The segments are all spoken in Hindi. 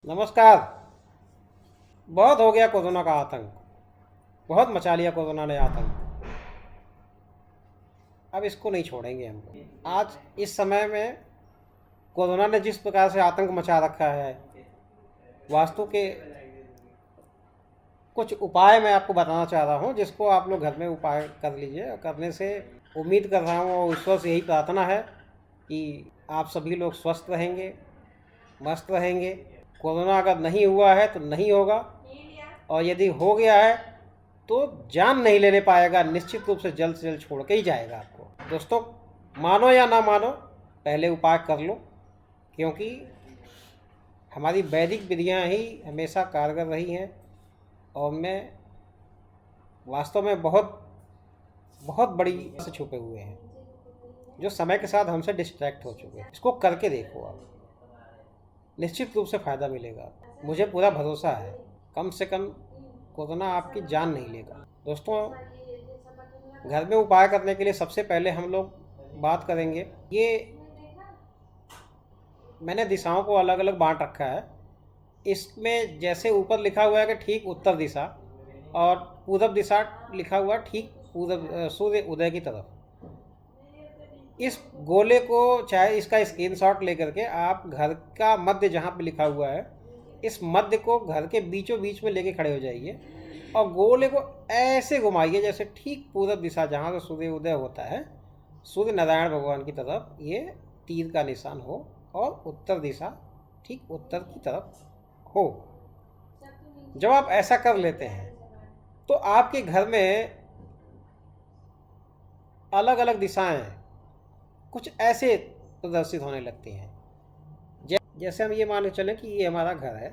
नमस्कार। बहुत हो गया कोरोना का आतंक। बहुत मचा लिया कोरोना ने आतंक। अब इसको नहीं छोड़ेंगे हम लोग। आज इस समय में कोरोना ने जिस प्रकार से आतंक मचा रखा है, वास्तु के कुछ उपाय मैं आपको बताना चाह रहा हूँ, जिसको आप लोग घर में उपाय कर लीजिए। और करने से उम्मीद कर रहा हूँ और ईश्वर से यही प्रार्थना है कि आप सभी लोग स्वस्थ रहेंगे, मस्त रहेंगे। कोरोना अगर नहीं हुआ है तो नहीं होगा, और यदि हो गया है तो जान नहीं लेने पाएगा, निश्चित रूप से जल्द छोड़ के ही जाएगा आपको। दोस्तों, मानो या ना मानो, पहले उपाय कर लो, क्योंकि हमारी वैदिक विधियाँ ही हमेशा कारगर रही हैं। और मैं वास्तव में बहुत बहुत बड़ी से छुपे हुए हैं, जो समय के साथ हमसे डिस्ट्रैक्ट हो चुके हैं। इसको करके देखो आप, निश्चित रूप से फ़ायदा मिलेगा। मुझे पूरा भरोसा है, कम से कम कोरोना आपकी जान नहीं लेगा। दोस्तों, घर में उपाय करने के लिए सबसे पहले हम लोग बात करेंगे। ये मैंने दिशाओं को अलग अलग बांट रखा है। इसमें जैसे ऊपर लिखा हुआ है कि ठीक उत्तर दिशा, और पूरब दिशा लिखा हुआ ठीक पूरब सूर्य उदय की तरफ। इस गोले को, चाहे इसका स्क्रीनशॉट लेकर के आप घर का मध्य जहाँ पे लिखा हुआ है, इस मध्य को घर के बीचों बीच में लेके खड़े हो जाइए और गोले को ऐसे घुमाइए जैसे ठीक पूरब दिशा जहाँ से सूर्य उदय होता है, सूर्य नारायण भगवान की तरफ ये तीर का निशान हो, और उत्तर दिशा ठीक उत्तर की तरफ हो। जब आप ऐसा कर लेते हैं तो आपके घर में अलग अलग दिशाएं कुछ ऐसे प्रदर्शित होने लगती हैं। जैसे हम ये मान के चलें कि ये हमारा घर है,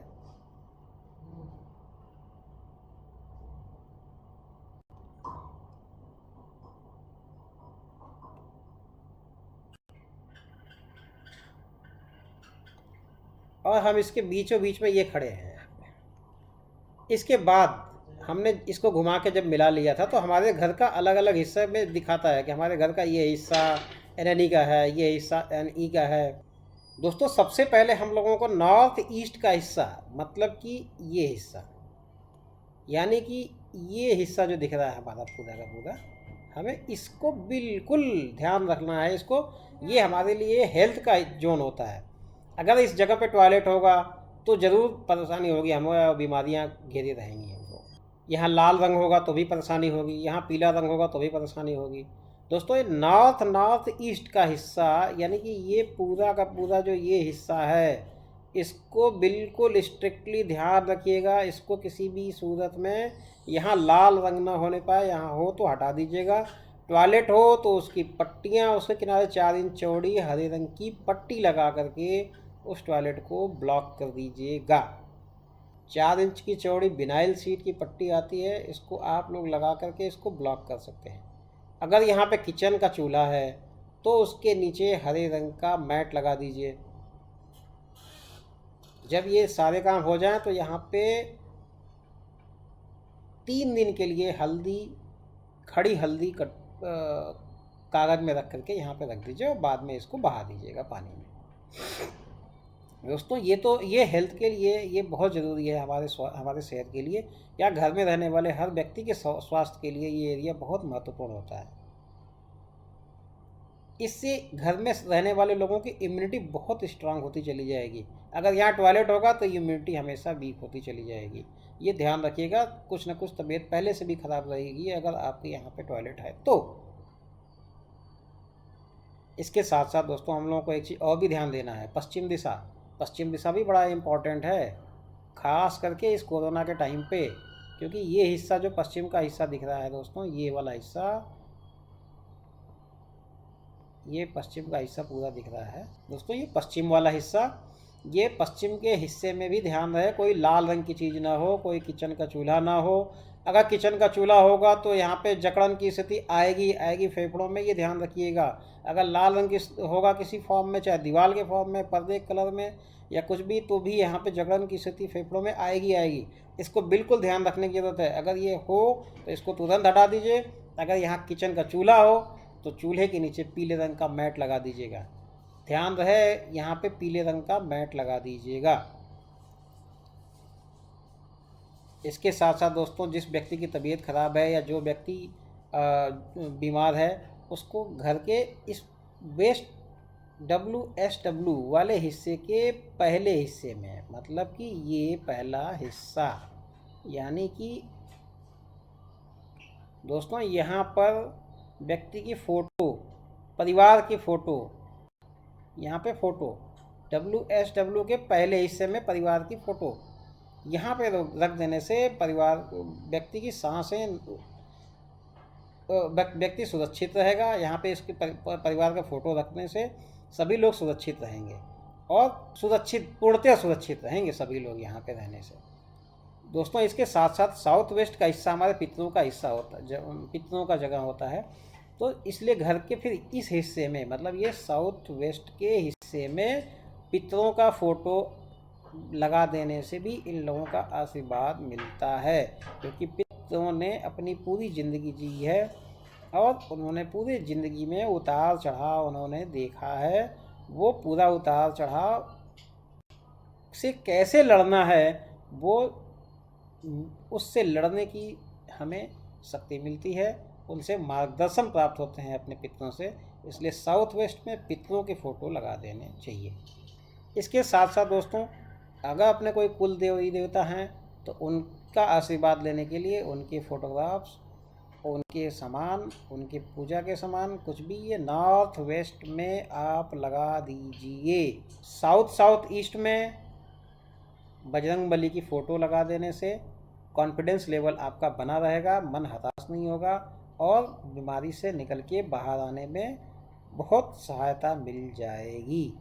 और हम इसके बीचों बीच में ये खड़े हैं। इसके बाद हमने इसको घुमा के जब मिला लिया था, तो हमारे घर का अलग अलग हिस्से में दिखाता है कि हमारे घर का ये हिस्सा एन ई का है, ये हिस्सा एन ई का है। दोस्तों, सबसे पहले हम लोगों को नॉर्थ ईस्ट का हिस्सा, मतलब कि ये हिस्सा, यानी कि ये हिस्सा जो दिख रहा है हमारा पूरा का पूरा, हमें इसको बिल्कुल ध्यान रखना है। इसको, ये हमारे लिए हेल्थ का जोन होता है। अगर इस जगह पे टॉयलेट होगा तो ज़रूर परेशानी होगी हमें, और बीमारियाँ घेरी रहेंगी हमको। यहाँ लाल रंग होगा तो भी परेशानी होगी, यहाँ पीला रंग होगा तो भी परेशानी होगी। दोस्तों, ये नॉर्थ ईस्ट का हिस्सा, यानी कि ये पूरा का पूरा जो ये हिस्सा है, इसको बिल्कुल स्ट्रिक्टली ध्यान रखिएगा। इसको किसी भी सूरत में यहाँ लाल रंग ना होने पाए, यहाँ हो तो हटा दीजिएगा। टॉयलेट हो तो उसकी पट्टियाँ, उसके किनारे 4 इंच चौड़ी हरे रंग की पट्टी लगा करके उस टॉयलेट को ब्लॉक कर दीजिएगा। 4 इंच की चौड़ी बिनाइल सीट की पट्टी आती है, इसको आप लोग लगा करके इसको ब्लॉक कर सकते हैं। अगर यहाँ पे किचन का चूल्हा है तो उसके नीचे हरे रंग का मैट लगा दीजिए। जब ये सारे काम हो जाएं तो यहाँ पे 3 दिन के लिए हल्दी, खड़ी हल्दी कागज़ में रख करके यहाँ पे रख दीजिए, और बाद में इसको बहा दीजिएगा पानी में। दोस्तों, ये हेल्थ के लिए ये बहुत ज़रूरी है, हमारे सेहत के लिए, या घर में रहने वाले हर व्यक्ति के स्वास्थ्य के लिए ये एरिया बहुत महत्वपूर्ण होता है। इससे घर में रहने वाले लोगों की इम्यूनिटी बहुत स्ट्रांग होती चली जाएगी। अगर यहाँ टॉयलेट होगा तो इम्यूनिटी हमेशा वीक होती चली जाएगी। ये ध्यान रखिएगा, कुछ ना कुछ तबीयत पहले से भी ख़राब रहेगी अगर आपके यहाँ पे टॉयलेट है तो। इसके साथ साथ दोस्तों, हम लोगों को एक चीज़ और भी ध्यान देना है, पश्चिम दिशा। पश्चिम दिशा भी बड़ा इम्पॉर्टेंट है, ख़ास करके इस कोरोना के टाइम पे, क्योंकि ये हिस्सा जो पश्चिम का हिस्सा दिख रहा है दोस्तों, ये वाला हिस्सा, ये पश्चिम का हिस्सा पूरा दिख रहा है दोस्तों, ये पश्चिम वाला हिस्सा। ये पश्चिम के हिस्से में भी ध्यान रहे कोई लाल रंग की चीज़ ना हो, कोई किचन का चूल्हा ना हो। अगर किचन का चूल्हा होगा तो यहाँ पे जकड़न की स्थिति आएगी फेफड़ों में, ये ध्यान रखिएगा। अगर लाल रंग की होगा किसी फॉर्म में, चाहे दीवार के फॉर्म में, पर्दे कलर में, या कुछ भी, तो भी यहाँ पे जकड़न की स्थिति फेफड़ों में आएगी। इसको बिल्कुल ध्यान रखने की ज़रूरत है। अगर ये हो तो इसको तुरंत हटा दीजिए। अगर यहाँ किचन का चूल्हा हो तो चूल्हे के नीचे पीले रंग का मैट लगा दीजिएगा। ध्यान रहे, यहाँ पे पीले रंग का मैट लगा दीजिएगा। इसके साथ साथ दोस्तों, जिस व्यक्ति की तबीयत खराब है या जो व्यक्ति बीमार है, उसको घर के इस वेस्ट WSW वाले हिस्से के पहले हिस्से में, मतलब कि ये पहला हिस्सा, यानी कि दोस्तों यहाँ पर व्यक्ति की फ़ोटो, परिवार की फ़ोटो, यहाँ पे फ़ोटो WSW के पहले हिस्से में परिवार की फ़ोटो यहाँ पे रख देने से परिवार, व्यक्ति की सांसें, व्यक्ति सुरक्षित रहेगा। यहाँ पे इसके परिवार का फ़ोटो रखने से सभी लोग सुरक्षित रहेंगे और पूर्णतः सुरक्षित रहेंगे सभी लोग यहाँ पे रहने से। दोस्तों, इसके साथ साथ साउथ वेस्ट का हिस्सा हमारे पितरों का हिस्सा होता है, पितरों का जगह होता है, तो इसलिए घर के फिर इस हिस्से में, मतलब ये साउथ वेस्ट के हिस्से में पितरों का फ़ोटो लगा देने से भी इन लोगों का आशीर्वाद मिलता है, क्योंकि पितरों ने अपनी पूरी ज़िंदगी जी है और उन्होंने पूरी ज़िंदगी में उतार चढ़ाव उन्होंने देखा है। वो पूरा उतार चढ़ाव से कैसे लड़ना है, वो उससे लड़ने की हमें शक्ति मिलती है, उनसे मार्गदर्शन प्राप्त होते हैं अपने पितरों से। इसलिए साउथ वेस्ट में पितरों की फ़ोटो लगा देने चाहिए। इसके साथ साथ दोस्तों, अगर अपने कोई कुल देवी देवता हैं तो उनका आशीर्वाद लेने के लिए उनके फ़ोटोग्राफ्स, उनके सामान, उनके पूजा के सामान कुछ भी ये नॉर्थ वेस्ट में आप लगा दीजिए। साउथ ईस्ट में बजरंग बली की फ़ोटो लगा देने से कॉन्फिडेंस लेवल आपका बना रहेगा, मन हताश नहीं होगा और बीमारी से निकल के बाहर आने में बहुत सहायता मिल जाएगी।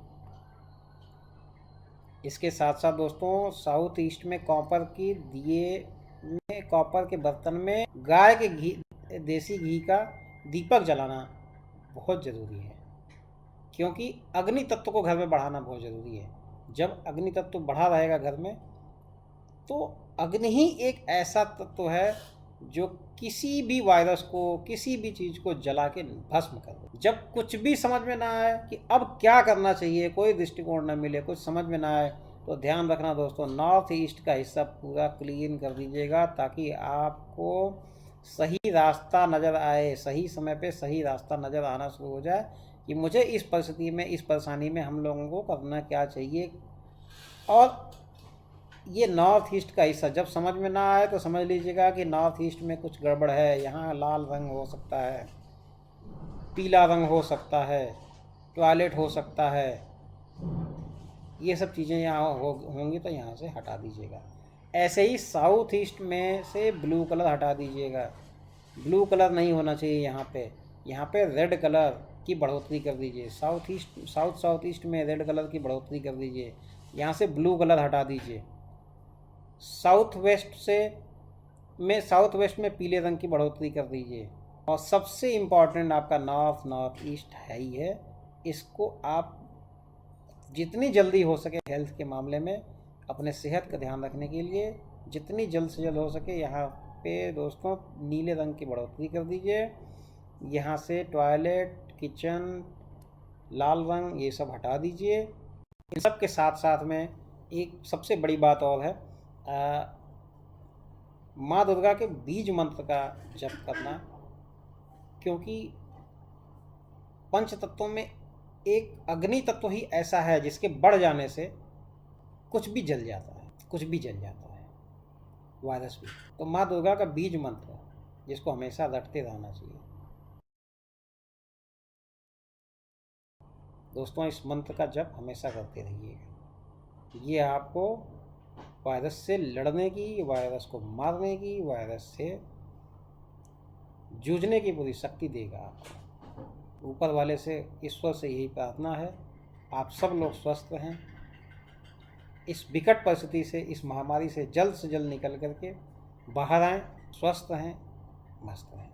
इसके साथ साथ दोस्तों, साउथ ईस्ट में कॉपर की दिए में, कॉपर के बर्तन में गाय के घी, देसी घी का दीपक जलाना बहुत ज़रूरी है, क्योंकि अग्नि तत्व को घर में बढ़ाना बहुत ज़रूरी है। जब अग्नि तत्व बढ़ा रहेगा घर में, तो अग्नि ही एक ऐसा तत्व है जो किसी भी वायरस को, किसी भी चीज़ को जला के भस्म कर दे। जब कुछ भी समझ में ना आए कि अब क्या करना चाहिए, कोई दृष्टिकोण ना मिले, कुछ समझ में ना आए, तो ध्यान रखना दोस्तों, नॉर्थ ईस्ट का हिस्सा पूरा क्लीन कर दीजिएगा, ताकि आपको सही रास्ता नज़र आए, सही समय पे सही रास्ता नज़र आना शुरू हो जाए कि मुझे इस परिस्थिति में, इस परेशानी में हम लोगों को करना क्या चाहिए। और ये नॉर्थ ईस्ट का हिस्सा जब समझ में ना आए तो समझ लीजिएगा कि नॉर्थ ईस्ट में कुछ गड़बड़ है। यहाँ लाल रंग हो सकता है, पीला रंग हो सकता है, टॉयलेट हो सकता है, ये सब चीज़ें यहाँ होंगी, तो यहाँ से हटा दीजिएगा। ऐसे ही साउथ ईस्ट में से ब्लू कलर हटा दीजिएगा, ब्लू कलर नहीं होना चाहिए यहाँ पे रेड कलर की बढ़ोतरी कर दीजिए। साउथ ईस्ट में रेड कलर की बढ़ोतरी कर दीजिए, यहाँ से ब्लू कलर हटा दीजिए। साउथ वेस्ट में पीले रंग की बढ़ोतरी कर दीजिए। और सबसे इम्पॉर्टेंट आपका नॉर्थ ईस्ट है ही है। इसको आप जितनी जल्दी हो सके हेल्थ के मामले में अपने सेहत का ध्यान रखने के लिए जितनी जल्द से जल्द हो सके यहाँ पे दोस्तों नीले रंग की बढ़ोतरी कर दीजिए। यहाँ से टॉयलेट, किचन, लाल रंग ये सब हटा दीजिए। इन सब के साथ साथ में एक सबसे बड़ी बात और है, माँ दुर्गा के बीज मंत्र का जप करना, क्योंकि पंच तत्वों में एक अग्नि तत्व ही ऐसा है जिसके बढ़ जाने से कुछ भी जल जाता है, वायरस भी। तो माँ दुर्गा का बीज मंत्र जिसको हमेशा रटते रहना चाहिए। दोस्तों, इस मंत्र का जप हमेशा करते रहिएगा। ये आपको वायरस से लड़ने की, वायरस को मारने की, वायरस से जूझने की पूरी शक्ति देगा आपको। ऊपर वाले से, ईश्वर से यही प्रार्थना है, आप सब लोग स्वस्थ रहें, इस विकट परिस्थिति से, इस महामारी से जल्द निकल करके बाहर आएँ, स्वस्थ रहें, मस्त रहें।